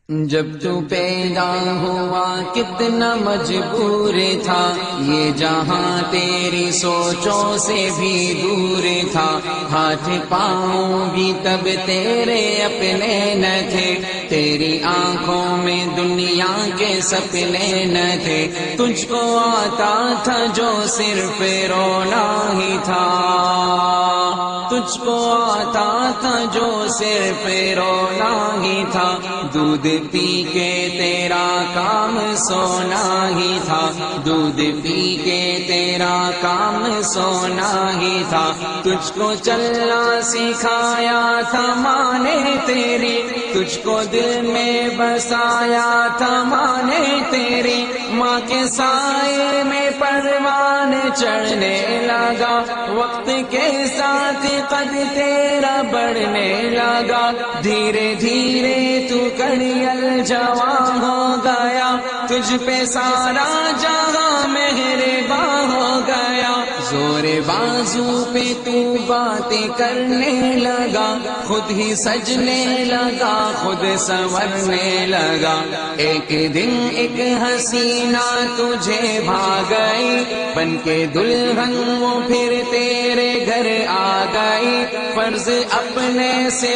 جب تو پیدا ہوا کتنا مجبور تھا، یہ جہاں تیری سوچوں سے بھی دور تھا، ہاتھ پاؤں بھی تب تیرے اپنے نہ تھے، تیری آنکھوں میں دنیا کے سپنے نہ تھے، تجھ کو آتا تھا جو صرف رونا ہی تھا، تجھ کو آتا تھا جو صرف رونا ہی تھا، دودھ پی کے تیرا کام سونا ہی تھا، دودھ پی کے تیرا کام سونا ہی تھا، تجھ کو چلنا سکھایا تھا ماں نے تیری، تجھ کو دل میں بسایا تھا ماں نے تیری، ماں کے سائے میں پروان چڑھنے لگا، وقت کے ساتھ قد تیرا بڑھنے لگا، دھیرے دھیرے تو کڑیل جوان ہو گیا، تجھ پہ سارا جہاں مہربان ہو گیا، زور بازو پہ تو باتیں کرنے لگا، خود ہی سجنے لگا، خود سنورنے لگا، ایک دن ایک حسینہ تجھے بھاگ گئی، بن کے دلہن وہ پھر تیرے گھر آ گئی، فرض اپنے سے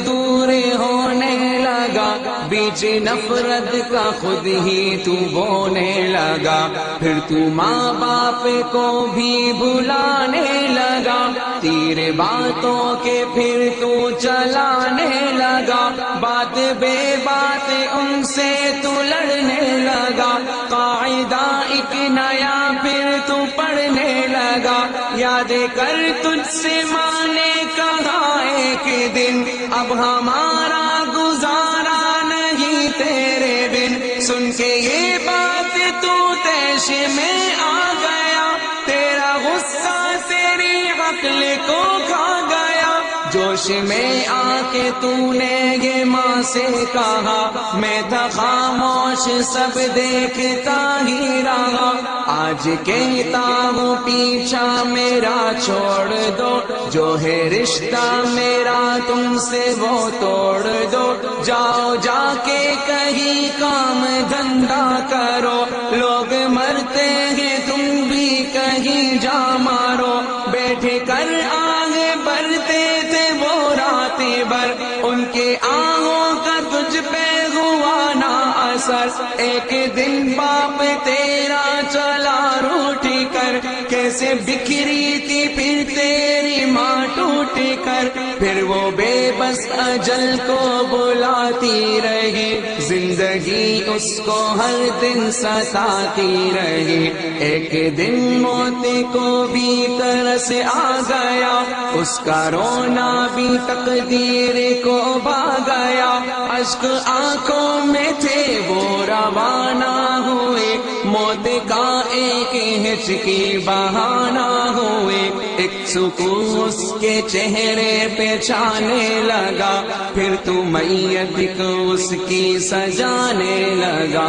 دور ہونے لگا، بیچ نفرت کا خود ہی تو بونے لگا، پھر تو ماں باپ کو بھی بھلانے لگا، تیر باتوں کے پھر تو چلانے لگا، بات بے بات ان سے تو لڑنے لگا، قاعدہ ایک نیا پھر تو پڑھنے لگا، یاد کر تجھ سے ماں نے کہا ایک دن، اب ہمارا گزارا نہیں تیرے بن، سن کے یہ بات تو تیش میں آ گیا، تیرا غصہ تیری عقل کو کھا گیا، جوش میں آ کے تو نے یہ ماں سے کہا، میں تھا خاموش سب دیکھتا ہی رہا، آج کہتا ہوں پیچھا میرا چھوڑ دو، جو ہے رشتہ میرا تم سے وہ توڑ دو، جاؤ جا کے کہیں کام دھندا کرو، لوگ مرتے ہیں تم بھی کہیں جا مارو، بیٹھ کر آگے بڑھتے تھے وہ راتیں بھر، ان کے آہوں کا تجھ پہ ہوا نہ اثر، ایک دن باپ تیرا چلا روٹھ کر، کیسے بکھری تھی پھر تیری ماں ٹوٹ کر، پھر وہ بے بس اجل کو بلاتی رہی، زندگی اس کو ہر دن ستاتی رہی، ایک دن موت کو بھی ترس آ گیا، اس کا رونا بھی تقدیر کو بھا گیا، اشک آنکھوں میں تھے وہ روانہ ہوئے، موت کا ایک ہچکی بہانہ ہوئے، ایک سکون اس کے چہرے پہ چھانے لگا، پھر تو میت کو اس کی سجانے لگا،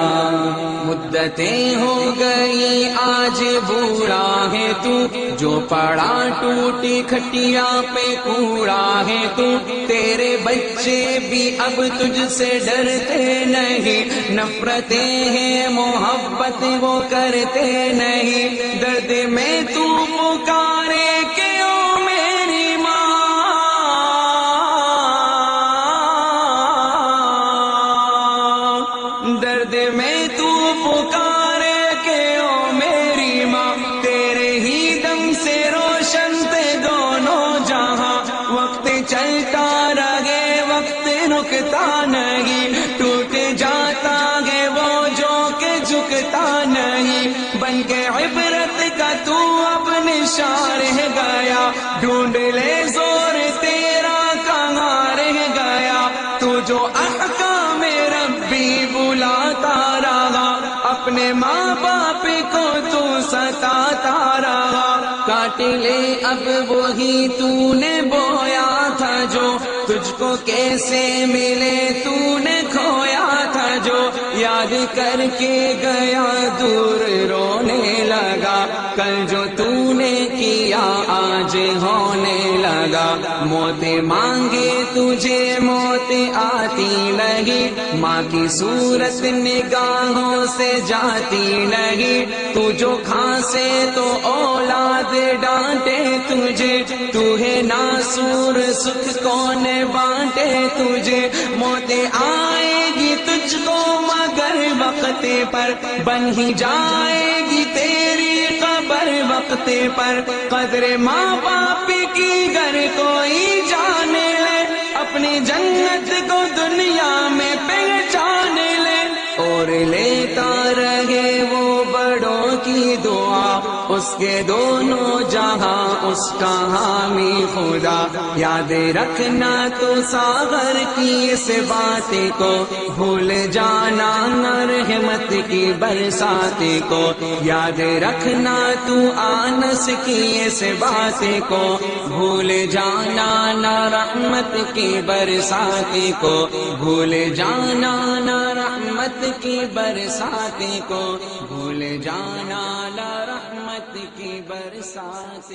مدتیں ہو گئی آج بوڑھا ہے تو، جو پڑا ٹوٹی کھٹیا پہ کوڑا ہے تو، تیرے بچے بھی اب تجھ سے ڈرتے نہیں، نفرتیں ہیں محبت وہ کرتے نہیں، درد میں تو پکارے کہ او میری ماں، درد میں تو پکارے کہ او میری ماں، تیرے ہی دم سے روشن تھے دونوں جہاں، وقت چلتا رہے وقت رکتا نہیں، ٹوٹ جاتا ہے وہ جو کہ جھکتا نہیں، بن کے عبرت کا تو اب نشان رہ گیا، ڈھونڈ لے زور تیرا کہاں رہ گیا، تو جو احکام ربی بلاتا رہا، اپنے ماں باپ کو تو ستاتا رہا، کاٹ لے اب وہی تو نے بویا تھا جو، تجھ کو کیسے ملے تو نے کھویا تھا جو، یاد کر کے گیا دور رونے لگا، کل جو تو نے کیا دیا آج ہونے لگا، موت مانگے تجھے موت آتی نہیں، ماں کی صورت نگاہوں سے جاتی نہیں، تو جو کھانسے تو اولاد ڈانٹے تجھے، تو ہے ناسور سکھ کون بانٹے تجھے، موت آئے گی تجھ کو مگر وقت پر، بن ہی جائے گی تیری قبر وقت پر، قدر ماں باپ کی گر کوئی جانے لے، اپنی جنت کو دنیا میں پہچان لے، اور لیتا رہے وہ بڑوں کی دعا، اس کے دونوں جہاں اس کا حامی خدا، یاد رکھنا تو ساغر کی اس بات کو، بھول جانا نہ رحمت کی برسات کو، یاد رکھنا تو آنس کی اس بات کو، بھول جانا نہ رحمت کی برسات کو، بھول جانا نہ رحمت کی برسات کو، بھول جانا نہ رحمت کی برسات